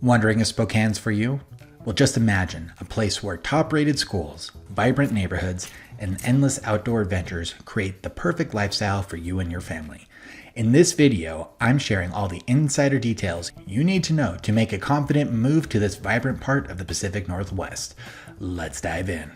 Wondering if Spokane's for you? Well, just imagine a place where top-rated schools, vibrant neighborhoods, and endless outdoor adventures create the perfect lifestyle for you and your family. In this video, I'm sharing all the insider details you need to know to make a confident move to this vibrant part of the Pacific Northwest. Let's dive in.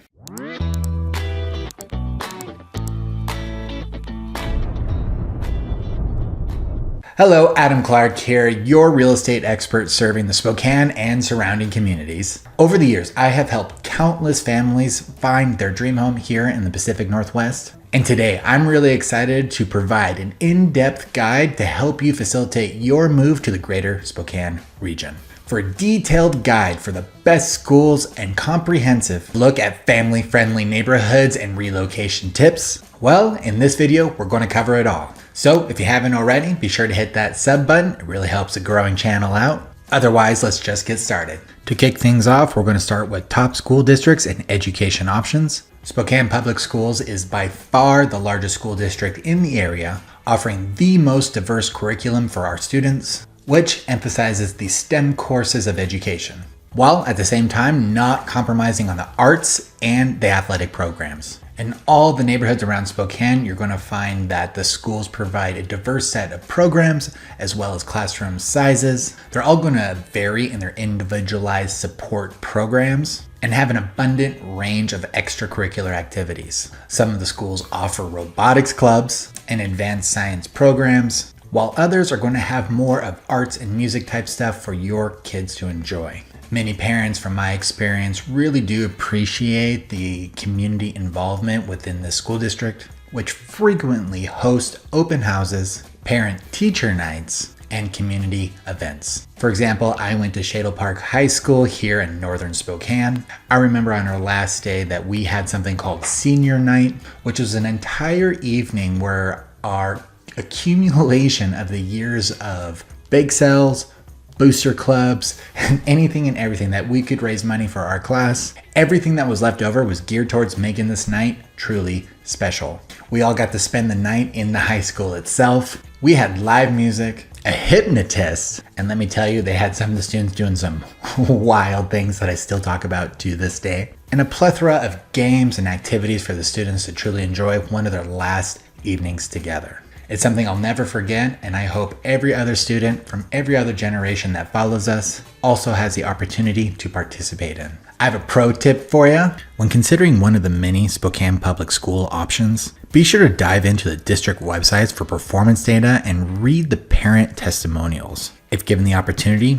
Hello, Adam Clark here, your real estate expert serving the Spokane and surrounding communities. Over the years, I have helped countless families find their dream home here in the Pacific Northwest. And today, I'm really excited to provide an in-depth guide to help you facilitate your move to the greater Spokane region. For a detailed guide for the best schools and comprehensive look at family-friendly neighborhoods and relocation tips, well, in this video, we're going to cover it all. So if you haven't already, be sure to hit that sub button. It really helps a growing channel out. Otherwise, let's just get started. To kick things off, we're going to start with top school districts and education options. Spokane Public Schools is by far the largest school district in the area, offering the most diverse curriculum for our students, which emphasizes the STEM courses of education, while at the same time not compromising on the arts and the athletic programs. In all the neighborhoods around Spokane, you're going to find that the schools provide a diverse set of programs as well as classroom sizes. They're all going to vary in their individualized support programs and have an abundant range of extracurricular activities. Some of the schools offer robotics clubs and advanced science programs, while others are going to have more of arts and music type stuff for your kids to enjoy. Many parents, from my experience, really do appreciate the community involvement within the school district, which frequently host open houses, parent-teacher nights, and community events. For example, I went to Shadle Park High School here in northern Spokane. I remember on our last day that we had something called Senior Night, which was an entire evening where our accumulation of the years of bake sales, booster clubs, and anything and everything that we could raise money for our class. Everything that was left over was geared towards making this night truly special. We all got to spend the night in the high school itself. We had live music, a hypnotist, and let me tell you, they had some of the students doing some wild things that I still talk about to this day, and a plethora of games and activities for the students to truly enjoy one of their last evenings together. It's something I'll never forget, and I hope every other student from every other generation that follows us also has the opportunity to participate in. I have a pro tip for you. When considering one of the many Spokane public school options, be sure to dive into the district websites for performance data and read the parent testimonials. If given the opportunity,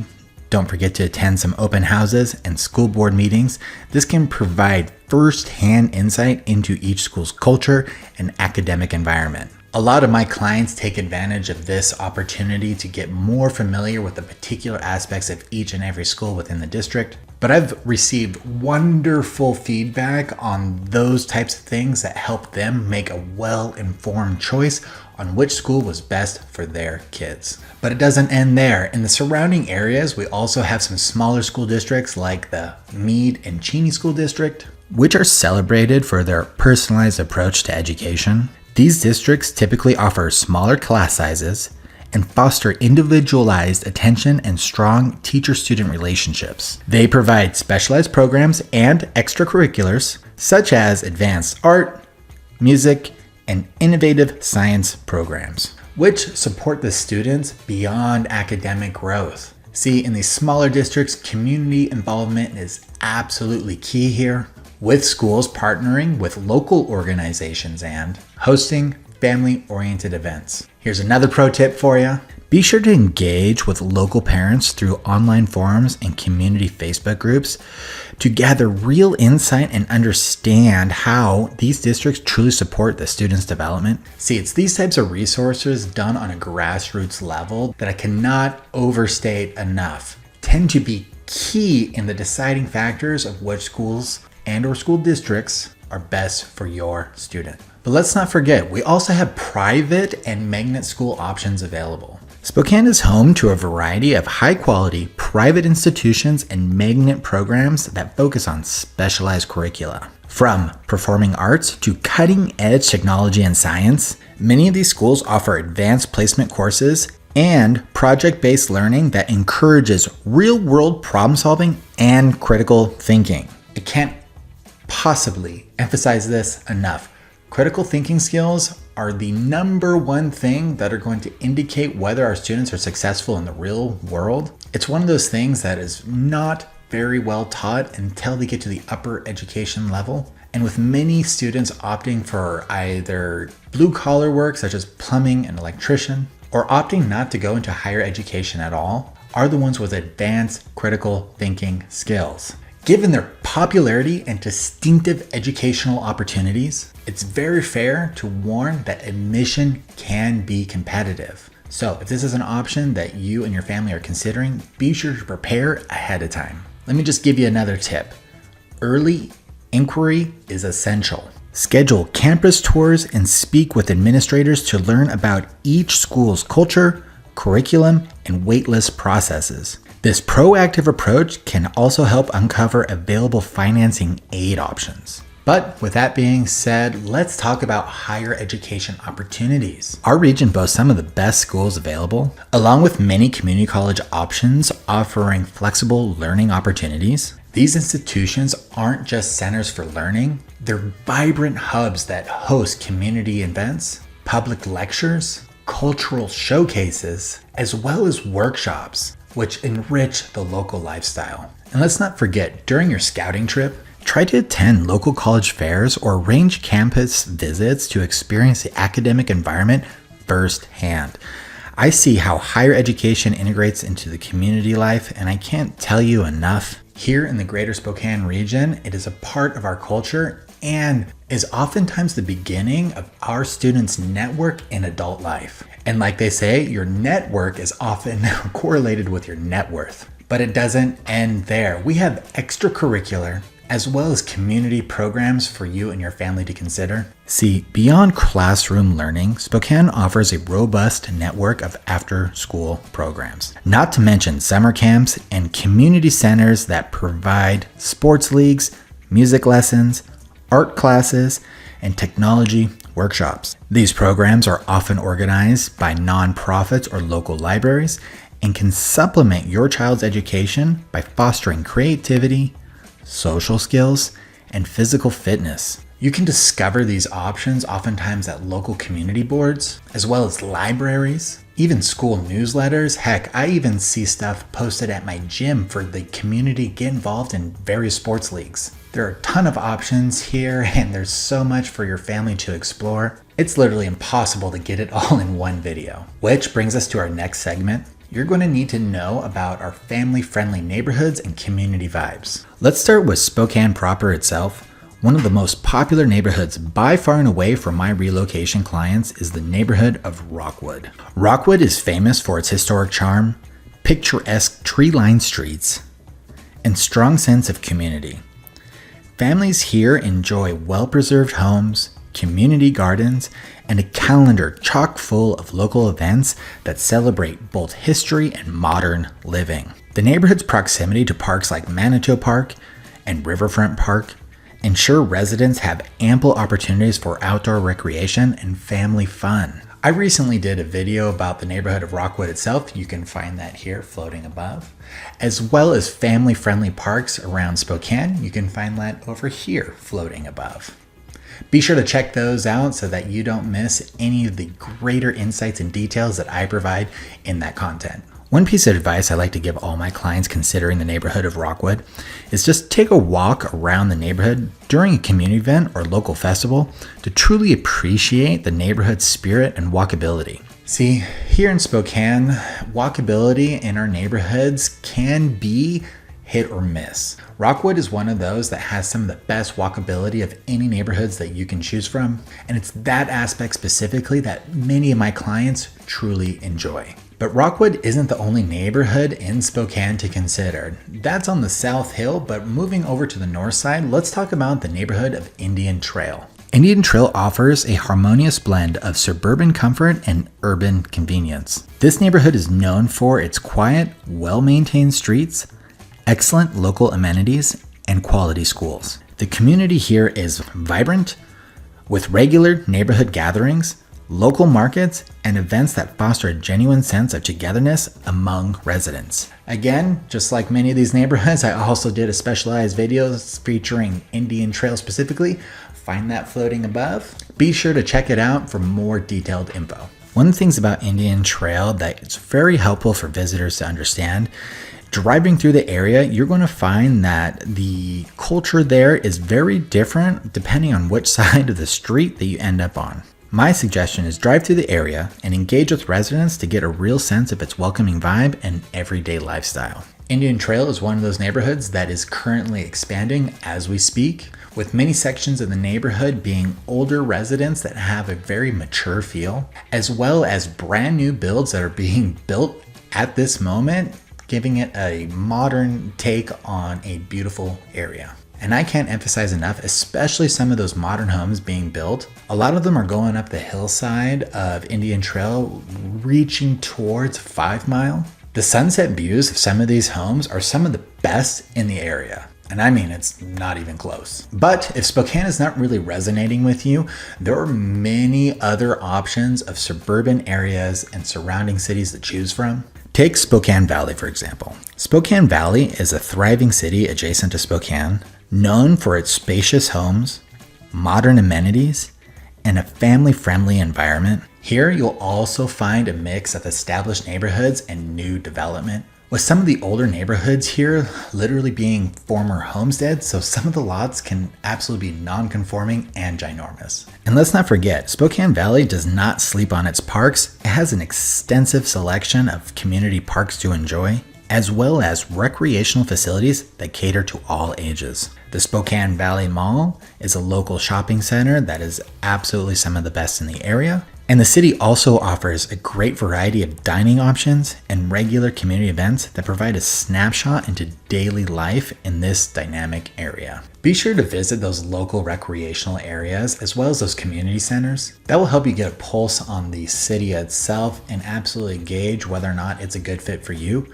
don't forget to attend some open houses and school board meetings. This can provide first-hand insight into each school's culture and academic environment. A lot of my clients take advantage of this opportunity to get more familiar with the particular aspects of each and every school within the district, but I've received wonderful feedback on those types of things that help them make a well-informed choice on which school was best for their kids. But it doesn't end there. In the surrounding areas, we also have some smaller school districts like the Mead and Cheney School District, which are celebrated for their personalized approach to education. These districts typically offer smaller class sizes and foster individualized attention and strong teacher-student relationships. They provide specialized programs and extracurriculars such as advanced art, music, and innovative science programs, which support the students beyond academic growth. See, in these smaller districts, community involvement is absolutely key here, with schools partnering with local organizations and hosting family-oriented events. Here's another pro tip for you. Be sure to engage with local parents through online forums and community Facebook groups to gather real insight and understand how these districts truly support the students' development. See, it's these types of resources done on a grassroots level that I cannot overstate enough, tend to be key in the deciding factors of which schools and/or school districts are best for your student. But let's not forget, we also have private and magnet school options available. Spokane is home to a variety of high-quality private institutions and magnet programs that focus on specialized curricula. From performing arts to cutting-edge technology and science, many of these schools offer advanced placement courses and project-based learning that encourages real-world problem solving and critical thinking. I can't possibly emphasize this enough. Critical thinking skills are the number one thing that are going to indicate whether our students are successful in the real world. It's one of those things that is not very well taught until they get to the upper education level. And with many students opting for either blue-collar work such as plumbing and electrician, or opting not to go into higher education at all, are the ones with advanced critical thinking skills. Given their popularity and distinctive educational opportunities, it's very fair to warn that admission can be competitive. So if this is an option that you and your family are considering, be sure to prepare ahead of time. Let me just give you another tip. Early inquiry is essential. Schedule campus tours and speak with administrators to learn about each school's culture, curriculum, and waitlist processes. This proactive approach can also help uncover available financing aid options. But with that being said, let's talk about higher education opportunities. Our region boasts some of the best schools available, along with many community college options offering flexible learning opportunities. These institutions aren't just centers for learning, they're vibrant hubs that host community events, public lectures, cultural showcases, as well as workshops, which enrich the local lifestyle. And let's not forget, during your scouting trip, try to attend local college fairs or arrange campus visits to experience the academic environment firsthand. I see how higher education integrates into the community life, and I can't tell you enough. Here in the greater Spokane region, it is a part of our culture and is oftentimes the beginning of our students' network in adult life. And like they say, your network is often correlated with your net worth. But it doesn't end there. We have extracurricular as well as community programs for you and your family to consider. See, beyond classroom learning, Spokane offers a robust network of after-school programs. Not to mention summer camps and community centers that provide sports leagues, music lessons, art classes, and technology workshops. These programs are often organized by nonprofits or local libraries and can supplement your child's education by fostering creativity, social skills, and physical fitness. You can discover these options oftentimes at local community boards, as well as libraries, even school newsletters. Heck, I even see stuff posted at my gym for the community to get involved in various sports leagues. There are a ton of options here, and there's so much for your family to explore. It's literally impossible to get it all in one video. Which brings us to our next segment. You're going to need to know about our family-friendly neighborhoods and community vibes. Let's start with Spokane proper itself. One of the most popular neighborhoods by far and away for my relocation clients is the neighborhood of Rockwood. Rockwood is famous for its historic charm, picturesque tree-lined streets, and strong sense of community. Families here enjoy well-preserved homes, community gardens, and a calendar chock full of local events that celebrate both history and modern living. The neighborhood's proximity to parks like Manitou Park and Riverfront Park ensure residents have ample opportunities for outdoor recreation and family fun. I recently did a video about the neighborhood of Rockwood itself. You can find that here floating above, as well as family-friendly parks around Spokane. You can find that over here floating above. Be sure to check those out so that you don't miss any of the greater insights and details that I provide in that content. One piece of advice I like to give all my clients considering the neighborhood of Rockwood is just take a walk around the neighborhood during a community event or local festival to truly appreciate the neighborhood's spirit and walkability. See, here in Spokane, walkability in our neighborhoods can be hit or miss. Rockwood is one of those that has some of the best walkability of any neighborhoods that you can choose from, and it's that aspect specifically that many of my clients truly enjoy. But Rockwood isn't the only neighborhood in Spokane to consider. That's on the South Hill, but moving over to the north side, let's talk about the neighborhood of Indian Trail. Indian Trail offers a harmonious blend of suburban comfort and urban convenience. This neighborhood is known for its quiet, well-maintained streets, excellent local amenities, and quality schools. The community here is vibrant, with regular neighborhood gatherings, local markets, and events that foster a genuine sense of togetherness among residents. Again, just like many of these neighborhoods, I also did a specialized video featuring Indian Trail specifically. Find that floating above. Be sure to check it out for more detailed info. One of the things about Indian Trail that is very helpful for visitors to understand, driving through the area, you're going to find that the culture there is very different depending on which side of the street that you end up on. My suggestion is drive through the area and engage with residents to get a real sense of its welcoming vibe and everyday lifestyle. Indian Trail is one of those neighborhoods that is currently expanding as we speak, with many sections of the neighborhood being older residents that have a very mature feel, as well as brand new builds that are being built at this moment, giving it a modern take on a beautiful area. And I can't emphasize enough, especially some of those modern homes being built. A lot of them are going up the hillside of Indian Trail, reaching towards 5 Mile. The sunset views of some of these homes are some of the best in the area. And I mean, it's not even close. But if Spokane is not really resonating with you, there are many other options of suburban areas and surrounding cities to choose from. Take Spokane Valley, for example. Spokane Valley is a thriving city adjacent to Spokane, known for its spacious homes, modern amenities, and a family-friendly environment. Here, you'll also find a mix of established neighborhoods and new development, with some of the older neighborhoods here literally being former homesteads, so some of the lots can absolutely be non-conforming and ginormous. And let's not forget, Spokane Valley does not sleep on its parks. It has an extensive selection of community parks to enjoy, as well as recreational facilities that cater to all ages. The Spokane Valley Mall is a local shopping center that is absolutely some of the best in the area. And the city also offers a great variety of dining options and regular community events that provide a snapshot into daily life in this dynamic area. Be sure to visit those local recreational areas as well as those community centers. That will help you get a pulse on the city itself and absolutely gauge whether or not it's a good fit for you.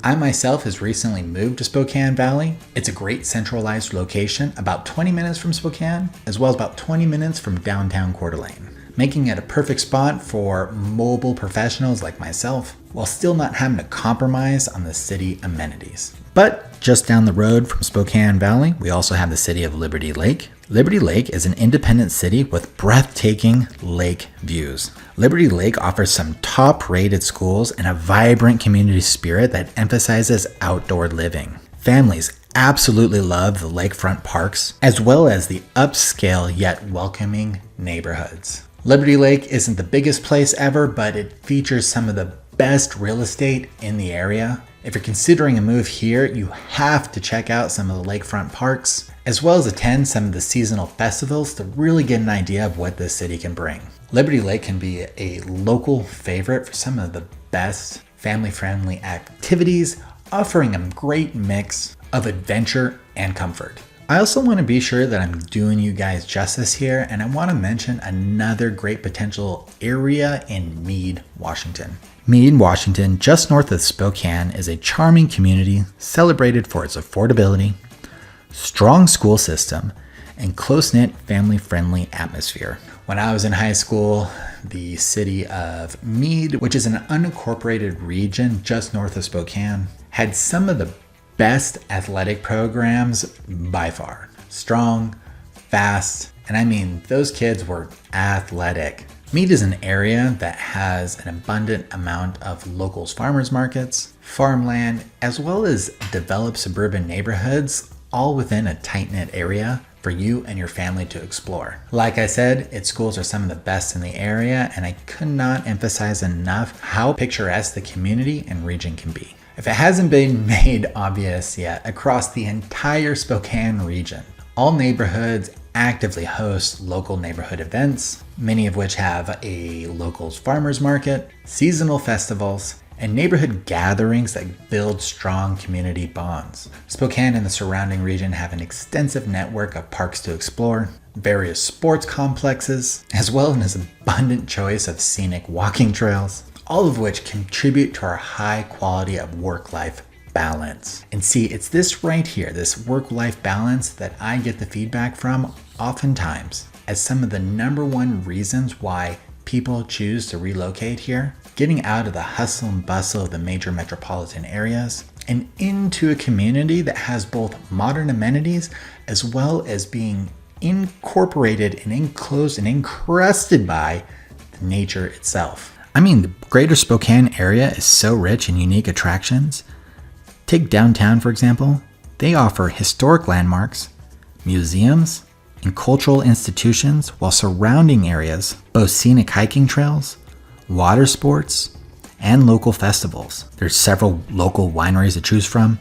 I myself has recently moved to Spokane Valley. It's a great centralized location, about 20 minutes from Spokane, as well as about 20 minutes from downtown Coeur d'Alene, making it a perfect spot for mobile professionals like myself, while still not having to compromise on the city amenities. But just down the road from Spokane Valley, we also have the city of Liberty Lake. Liberty Lake is an independent city with breathtaking lake views. Liberty Lake offers some top-rated schools and a vibrant community spirit that emphasizes outdoor living. Families absolutely love the lakefront parks, as well as the upscale yet welcoming neighborhoods. Liberty Lake isn't the biggest place ever, but it features some of the best real estate in the area. If you're considering a move here, you have to check out some of the lakefront parks, as well as attend some of the seasonal festivals to really get an idea of what this city can bring. Liberty Lake can be a local favorite for some of the best family-friendly activities, offering a great mix of adventure and comfort. I also want to be sure that I'm doing you guys justice here, and I want to mention another great potential area in Mead, Washington. Mead, Washington, just north of Spokane, is a charming community celebrated for its affordability, strong school system, and close-knit family-friendly atmosphere. When I was in high school, the city of Mead, which is an unincorporated region just north of Spokane, had some of the best athletic programs by far. Strong, fast, and I mean, those kids were athletic. Mead is an area that has an abundant amount of locals farmers markets, farmland, as well as developed suburban neighborhoods, all within a tight-knit area for you and your family to explore. Like I said, its schools are some of the best in the area, and I could not emphasize enough how picturesque the community and region can be. If it hasn't been made obvious yet, across the entire Spokane region, all neighborhoods actively host local neighborhood events, many of which have a locals farmers market, seasonal festivals, and neighborhood gatherings that build strong community bonds. Spokane and the surrounding region have an extensive network of parks to explore, various sports complexes, as well as an abundant choice of scenic walking trails, all of which contribute to our high quality of work-life balance. And see, it's this right here, this work-life balance, that I get the feedback from oftentimes as some of the number one reasons why people choose to relocate here, getting out of the hustle and bustle of the major metropolitan areas and into a community that has both modern amenities as well as being incorporated and enclosed and encrusted by the nature itself. I mean, the greater Spokane area is so rich in unique attractions. Take downtown, for example. They offer historic landmarks, museums, and cultural institutions, while surrounding areas boast scenic hiking trails, water sports, and local festivals. There's several local wineries to choose from,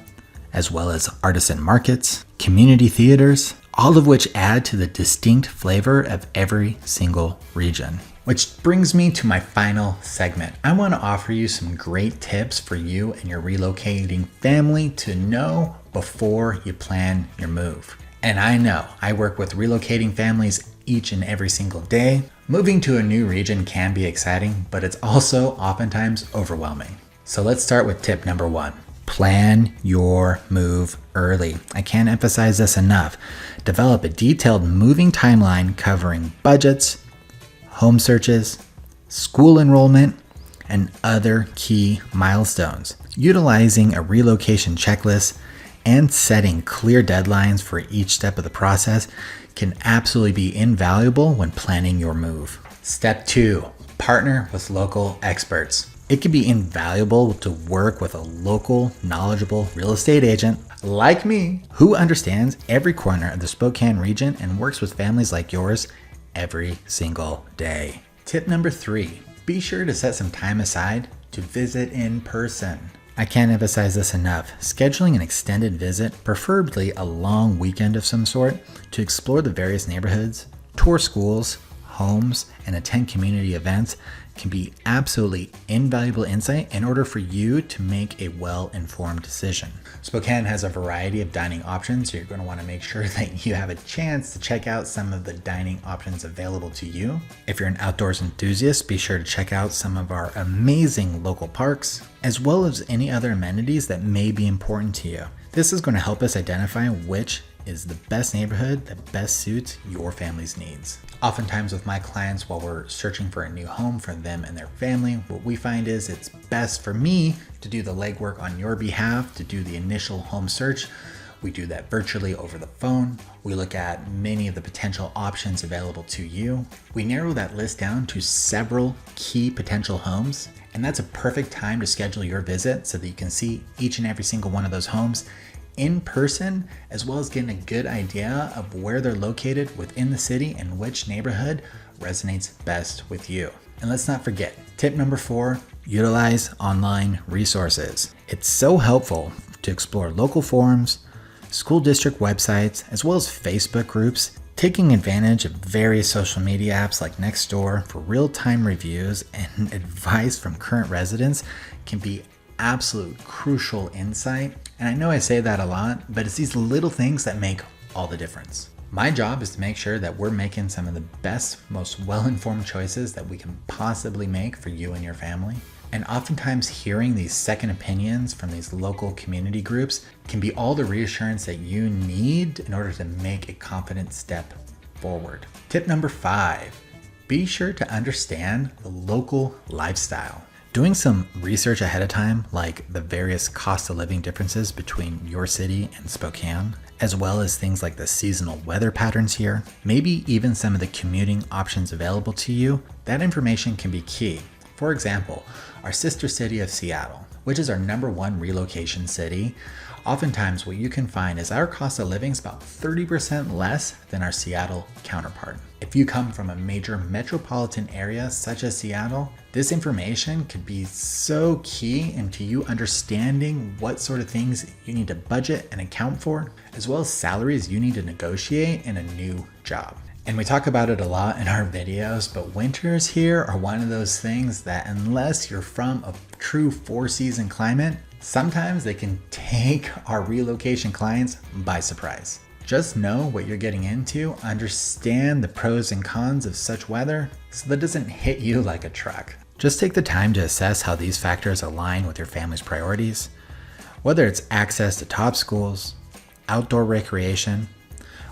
as well as artisan markets, community theaters, all of which add to the distinct flavor of every single region. Which brings me to my final segment. I want to offer you some great tips for you and your relocating family to know before you plan your move. And I know I work with relocating families each and every single day. Moving to a new region can be exciting, but it's also oftentimes overwhelming. So let's start with tip number 1. Plan your move early. I can't emphasize this enough. Develop a detailed moving timeline covering budgets, home searches, school enrollment, and other key milestones. Utilizing a relocation checklist and setting clear deadlines for each step of the process can absolutely be invaluable when planning your move. Step 2, partner with local experts. It can be invaluable to work with a local, knowledgeable real estate agent like me who understands every corner of the Spokane region and works with families like yours every single day. Tip number 3, be sure to set some time aside to visit in person. I can't emphasize this enough. Scheduling an extended visit, preferably a long weekend of some sort, to explore the various neighborhoods, tour schools, homes, and attend community events can be absolutely invaluable insight in order for you to make a well-informed decision. Spokane has a variety of dining options, so you're going to want to make sure that you have a chance to check out some of the dining options available to you. If you're an outdoors enthusiast, be sure to check out some of our amazing local parks, as well as any other amenities that may be important to you. This is going to help us identify which is the best neighborhood that best suits your family's needs. Oftentimes with my clients, while we're searching for a new home for them and their family, what we find is it's best for me to do the legwork on your behalf, to do the initial home search. We do that virtually over the phone. We look at many of the potential options available to you. We narrow that list down to several key potential homes, and that's a perfect time to schedule your visit so that you can see each and every single one of those homes in person, as well as getting a good idea of where they're located within the city and which neighborhood resonates best with you. And let's not forget, tip number 4, utilize online resources. It's so helpful to explore local forums, school district websites, as well as Facebook groups, taking advantage of various social media apps like Nextdoor for real-time reviews and advice from current residents can be absolute crucial insight. And I know I say that a lot, but it's these little things that make all the difference. My job is to make sure that we're making some of the best, most well-informed choices that we can possibly make for you and your family. And oftentimes hearing these second opinions from these local community groups can be all the reassurance that you need in order to make a confident step forward. Tip number 5, be sure to understand the local lifestyle. Doing some research ahead of time, like the various cost of living differences between your city and Spokane, as well as things like the seasonal weather patterns here, maybe even some of the commuting options available to you, that information can be key. For example, our sister city of Seattle, which is our #1 relocation city, oftentimes what you can find is our cost of living is about 30% less than our Seattle counterpart. If you come from a major metropolitan area such as Seattle, this information could be so key into you understanding what sort of things you need to budget and account for, as well as salaries you need to negotiate in a new job. And we talk about it a lot in our videos, but winters here are one of those things that unless you're from a true 4-season climate, sometimes they can take our relocation clients by surprise. Just know what you're getting into, understand the pros and cons of such weather so that it doesn't hit you like a truck. Just take the time to assess how these factors align with your family's priorities, whether it's access to top schools, outdoor recreation,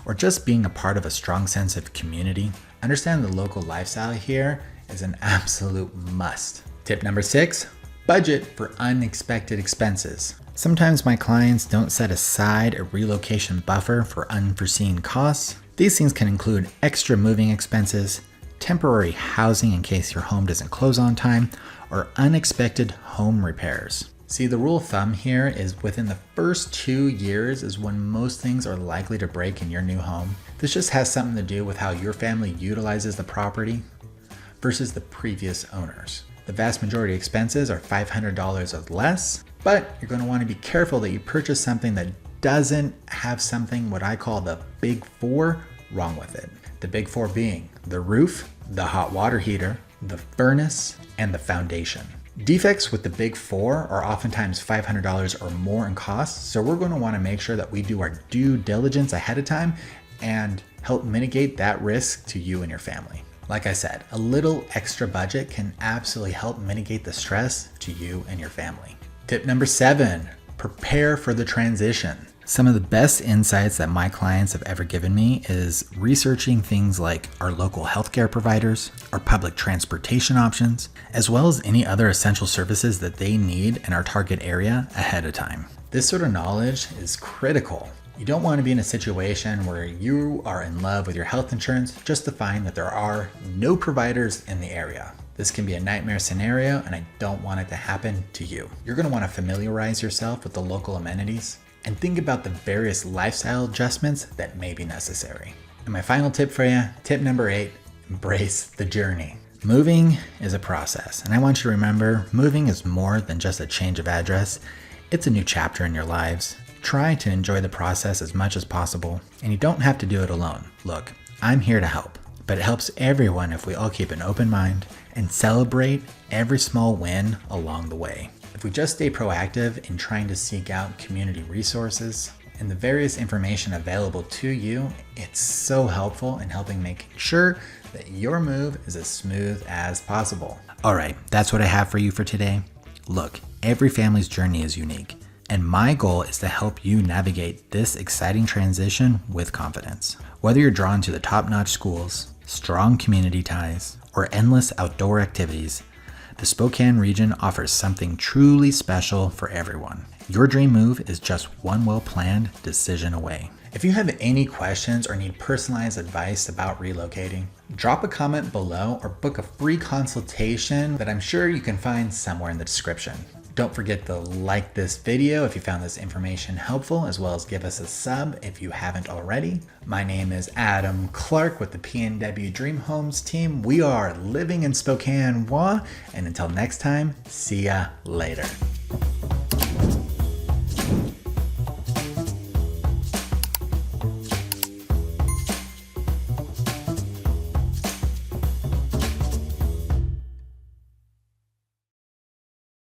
or just being a part of a strong sense of community. Understand the local lifestyle here is an absolute must. Tip number 6, budget for unexpected expenses. Sometimes my clients don't set aside a relocation buffer for unforeseen costs. These things can include extra moving expenses, temporary housing in case your home doesn't close on time, or unexpected home repairs. See, the rule of thumb here is within the first 2 years is when most things are likely to break in your new home. This just has something to do with how your family utilizes the property versus the previous owners. The vast majority of expenses are $500 or less, but you're going to want to be careful that you purchase something that doesn't have something what I call the big 4 wrong with it. The big 4 being the roof, the hot water heater, the furnace, and the foundation. Defects with the big 4 are oftentimes $500 or more in cost, so we're going to want to make sure that we do our due diligence ahead of time and help mitigate that risk to you and your family. Like I said, a little extra budget can absolutely help mitigate the stress to you and your family. Tip number 7, prepare for the transition. Some of the best insights that my clients have ever given me is researching things like our local healthcare providers, our public transportation options, as well as any other essential services that they need in our target area ahead of time. This sort of knowledge is critical. You don't want to be in a situation where you are in love with your health insurance just to find that there are no providers in the area. This can be a nightmare scenario, and I don't want it to happen to you. You're going to want to familiarize yourself with the local amenities and think about the various lifestyle adjustments that may be necessary. And my final tip for you, tip number 8, embrace the journey. Moving is a process, and I want you to remember, moving is more than just a change of address. It's a new chapter in your lives. Try to enjoy the process as much as possible, and you don't have to do it alone. Look, I'm here to help, but it helps everyone if we all keep an open mind and celebrate every small win along the way. If we just stay proactive in trying to seek out community resources and the various information available to you, it's so helpful in helping make sure that your move is as smooth as possible. All right, that's what I have for you for today. Look, every family's journey is unique, and my goal is to help you navigate this exciting transition with confidence. Whether you're drawn to the top-notch schools, strong community ties, or endless outdoor activities, the Spokane region offers something truly special for everyone. Your dream move is just one well-planned decision away. If you have any questions or need personalized advice about relocating, drop a comment below or book a free consultation that I'm sure you can find somewhere in the description. Don't forget to like this video if you found this information helpful, as well as give us a sub if you haven't already. My name is Adam Clark with the PNW Dream Homes team. We are living in Spokane, and until next time, see ya later.